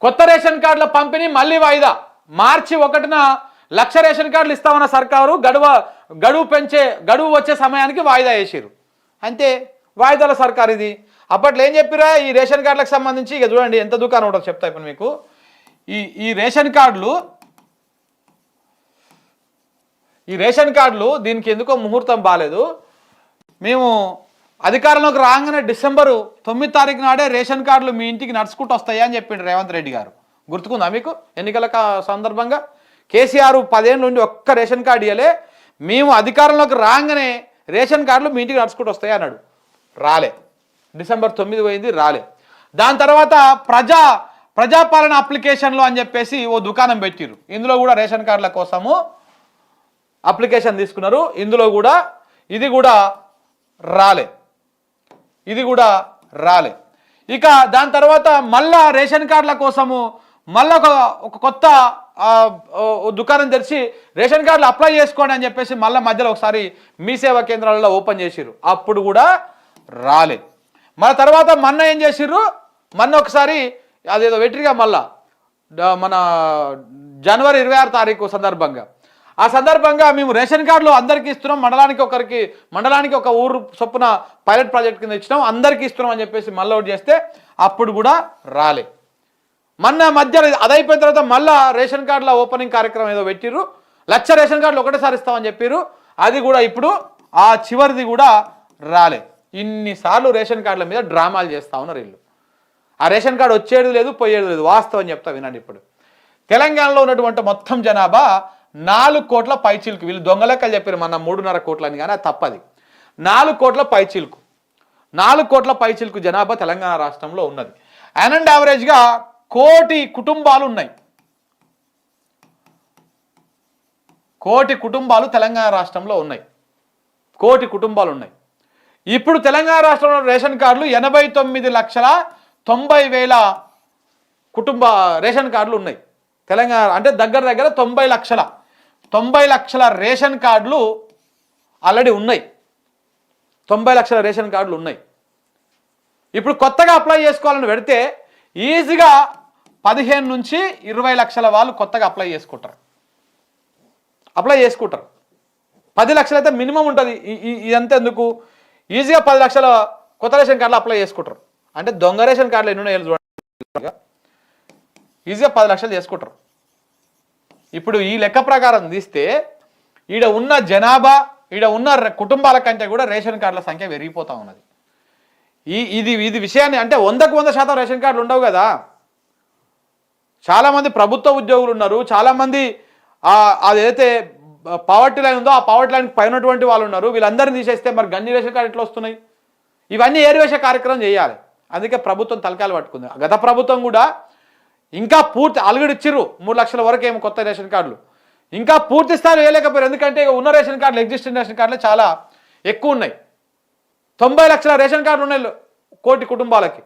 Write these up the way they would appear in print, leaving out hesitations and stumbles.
కొత్త రేషన్ కార్డుల పంపిణీ మళ్ళీ వాయిదా. మార్చి 1న 1,00,000 రేషన్ కార్డులు ఇస్తామన్న సర్కారు గడువు వచ్చే సమయానికి వాయిదా వేసారు. అంతే, వాయిదాల సర్కారు ఇది. అప్పట్లో ఏం చెప్పిరా ఈ రేషన్ కార్డులకు సంబంధించి? ఇక చూడండి ఎంత దుకాణం ఉంటుందో చెప్తా ఇప్పుడు మీకు. ఈ రేషన్ కార్డులు దీనికి ఎందుకో ముహూర్తం బాలేదు. మేము అధికారంలోకి రాగానే డిసెంబరు 9 తారీఖు నాడే రేషన్ కార్డులు మీ ఇంటికి నడుచుకుంటూ వస్తాయా అని చెప్పిండు రేవంత్ రెడ్డి గారు. గుర్తుకుందా మీకు? ఎన్నికల సందర్భంగా కేసీఆర్ 10 ఏళ్ళ నుండి ఒక్క రేషన్ కార్డు ఇవ్వలే, మేము అధికారంలోకి రాగానే రేషన్ కార్డులు మీ ఇంటికి నడుచుకుంటూ వస్తాయి అన్నాడు. రాలే. డిసెంబర్ 9 పోయింది, రాలే. దాని తర్వాత ప్రజాపాలన అప్లికేషన్లు అని చెప్పేసి ఓ దుకాణం పెట్టిరు. ఇందులో కూడా రేషన్ కార్డుల కోసము అప్లికేషన్ తీసుకున్నారు. ఇందులో కూడా ఇది కూడా రాలే. ఇక దాని తర్వాత మళ్ళా రేషన్ కార్డుల కోసము మళ్ళీ ఒక కొత్త దుకాణం తెరిచి రేషన్ కార్డులు అప్లై చేసుకోండి అని చెప్పేసి మళ్ళీ మధ్యలో ఒకసారి మీ సేవా కేంద్రాలలో ఓపెన్ చేసిర్రు. అప్పుడు కూడా రాలే. మన తర్వాత మొన్న ఏం చేసిర్రు? మొన్న ఒకసారి అదేదో వెట్రిగా మళ్ళా మన జనవరి 26 తారీఖు సందర్భంగా మేము రేషన్ కార్డులు అందరికీ ఇస్తున్నాం, మండలానికి ఒక ఊరు చొప్పున పైలట్ ప్రాజెక్ట్ కింద ఇచ్చినాం, అందరికీ ఇస్తున్నాం అని చెప్పేసి మళ్ళీ ఒకటి చేస్తే అప్పుడు కూడా రాలే. మొన్న మధ్యలో అదైపోయిన తర్వాత మళ్ళా రేషన్ కార్డుల ఓపెనింగ్ కార్యక్రమం ఏదో పెట్టిర్రు. 1,00,000 రేషన్ కార్డులు ఒకటేసారి ఇస్తామని చెప్పారు. అది కూడా ఇప్పుడు ఆ చివరిది కూడా రాలే. ఇన్నిసార్లు రేషన్ కార్డుల మీద డ్రామాలు చేస్తూ ఉన్నారు వీళ్ళు. ఆ రేషన్ కార్డు వచ్చేది లేదు, పోయేది లేదు. వాస్తవం చెప్తా వినండి. ఇప్పుడు తెలంగాణలో ఉన్నటువంటి మొత్తం జనాభా 4 కోట్ల పైచీలకు. వీళ్ళు దొంగలెక్కలు చెప్పారు మన 3.5 కోట్లని, కానీ అది తప్పది. 4 కోట్ల పైచీలకు 4 కోట్ల పైచీలకు జనాభా తెలంగాణ రాష్ట్రంలో ఉన్నది. అండ్ యావరేజ్గా 1 కోటి కుటుంబాలు ఉన్నాయి. 1 కోటి కుటుంబాలు తెలంగాణ రాష్ట్రంలో ఉన్నాయి. 1 కోటి కుటుంబాలు ఉన్నాయి. ఇప్పుడు తెలంగాణ రాష్ట్రంలో రేషన్ కార్డులు 89,90,000 కుటుంబ రేషన్ కార్డులు ఉన్నాయి. తెలంగాణ అంటే దగ్గర 90 లక్షల రేషన్ కార్డులు ఆల్రెడీ ఉన్నాయి. 90 లక్షల రేషన్ కార్డులు ఉన్నాయి. ఇప్పుడు కొత్తగా అప్లై చేసుకోవాలని పెడితే ఈజీగా 15 నుంచి 20 లక్షల వాళ్ళు కొత్తగా అప్లై చేసుకుంటారు. 10 లక్షలు అయితే మినిమం ఉంటుంది. ఇదంతా ఎందుకు? ఈజీగా 10 లక్షల కొత్త రేషన్ కార్డులు అప్లై చేసుకుంటారు. అంటే దొంగ రేషన్ కార్డులు ఎన్ని ఉన్నాయో చూడండి. ఈజీగా 10 లక్షలు చేసుకుంటారు. ఇప్పుడు ఈ లెక్క ప్రకారం తీస్తే ఈడ ఉన్న జనాభా, ఈడ ఉన్న కుటుంబాల కంటే కూడా రేషన్ కార్డుల సంఖ్య పెరిగిపోతూ ఉన్నది. ఇది విషయాన్ని అంటే 100కు 100% రేషన్ కార్డులు ఉండవు కదా. చాలామంది ప్రభుత్వ ఉద్యోగులు ఉన్నారు, చాలామంది అదైతే పవర్టీ లైన్ ఉందో ఆ పవర్టీ లైన్ పైనటువంటి వాళ్ళు ఉన్నారు. వీళ్ళందరినీ తీసేస్తే మరి గన్ని రేషన్ కార్డు ఎట్లా వస్తున్నాయి? ఇవన్నీ ఏరివేసే కార్యక్రమం చేయాలి. అందుకే ప్రభుత్వం తలకాయలు పట్టుకుంది. గత ప్రభుత్వం కూడా ఇంకా పూర్తి ఆల్రెడీ ఇచ్చిర్రు 3 లక్షల వరకు ఏమో కొత్త రేషన్ కార్డులు, ఇంకా పూర్తి స్థాయిలో వేయలేకపోయారు. ఎందుకంటే ఉన్న రేషన్ కార్డులు, ఎగ్జిస్టింగ్ రేషన్ కార్డులు చాలా ఎక్కువ ఉన్నాయి. 90 లక్షల రేషన్ కార్డులు ఉన్నాయి 1 కోటి కుటుంబాలకి.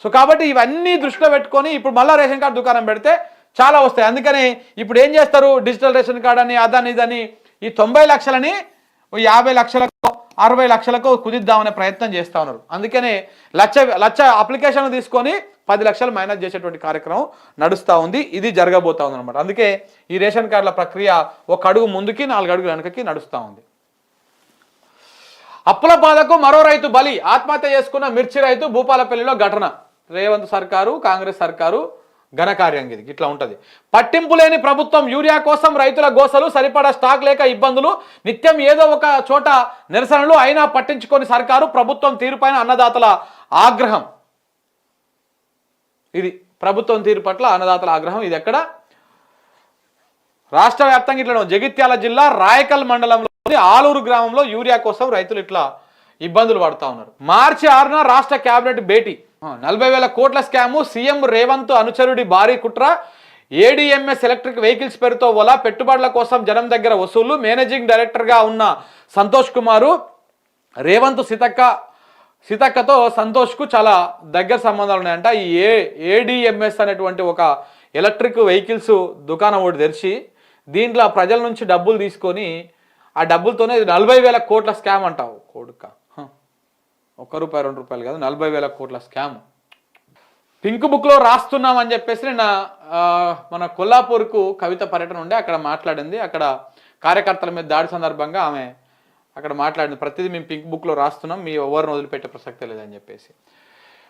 సో కాబట్టి ఇవన్నీ దృష్టిలో పెట్టుకొని ఇప్పుడు మళ్ళీ రేషన్ కార్డు దుకాణం పెడితే చాలా వస్తాయి. అందుకని ఇప్పుడు ఏం చేస్తారు? డిజిటల్ రేషన్ కార్డు అని అదని ఇదని ఈ 90 లక్షలని 50 లక్షలకు 60 లక్షలకు కుదిద్దామనే ప్రయత్నం చేస్తూ ఉన్నారు. అందుకనే లక్ష అప్లికేషన్లు తీసుకొని 10 లక్షలు మైనస్ చేసేటువంటి కార్యక్రమం నడుస్తూ ఉంది. ఇది జరగబోతా ఉంది అనమాట. అందుకే ఈ రేషన్ కార్డుల ప్రక్రియ 1 అడుగు ముందుకి 4 అడుగులు వెనకకి నడుస్తూ ఉంది. అప్పుల బాధకు మరో రైతు బలి. ఆత్మహత్య చేసుకున్న మిర్చి రైతు భూపాలపల్లిలో ఘటన. రేవంత్ సర్కారు, కాంగ్రెస్ సర్కారు ఘనకార్యం ఇది. ఇట్లా ఉంటుంది. పట్టింపు లేని ప్రభుత్వం, యూరియా కోసం రైతుల గోసలు, సరిపడా స్టాక్ లేక ఇబ్బందులు, నిత్యం ఏదో ఒక చోట నిరసనలు, అయినా పట్టించుకొని సర్కారు, ప్రభుత్వం తీరుపైన అన్నదాతల ఆగ్రహం. ఇది ప్రభుత్వం తీరు పట్ల అన్నదాతల ఆగ్రహం. ఇది ఎక్కడ? రాష్ట్ర వ్యాప్తంగా ఇట్లా జగిత్యాల జిల్లా రాయకల్ మండలంలోని ఆలూరు గ్రామంలో యూరియా కోసం రైతులు ఇట్లా ఇబ్బందులు పడుతూ ఉన్నారు. మార్చి 6న రాష్ట్ర కేబినెట్ భేటీ. 40,000 కోట్ల స్కాము, సీఎం రేవంత్ అనుచరుడి భారీ కుట్ర, ఏడీఎంఎస్ ఎలక్ట్రిక్ వెహికల్స్ పేరుతో ఓలా, పెట్టుబడుల కోసం జనం దగ్గర వసూళ్లు. మేనేజింగ్ డైరెక్టర్గా ఉన్న సంతోష్ కుమారు, రేవంత్ సీతక్కతో సంతోష్కు చాలా దగ్గర సంబంధాలు ఉన్నాయంట. ఈ ఏడీఎంఎస్ అనేటువంటి ఒక ఎలక్ట్రిక్ వెహికల్స్ దుకాణం ఒకటి తెరిచి దీంట్లో ప్రజల నుంచి డబ్బులు తీసుకొని ఆ డబ్బులతోనే 40,000 కోట్ల స్కామ్ అంటావు కొడుక. ₹1 ₹2 కాదు, 40,000 కోట్ల స్కామ్. పింక్ బుక్లో రాస్తున్నాం అని చెప్పేసి నిన్న మన కొల్లాపూర్కు కవిత పర్యటన ఉండే అక్కడ మాట్లాడింది. అక్కడ కార్యకర్తల మీద దాడి సందర్భంగా ఆమె అక్కడ మాట్లాడింది. ప్రతిదీ మేము పింక్ బుక్లో రాస్తున్నాం, మీ ఎవరిని వదిలిపెట్టే ప్రసక్తే లేదని చెప్పేసి.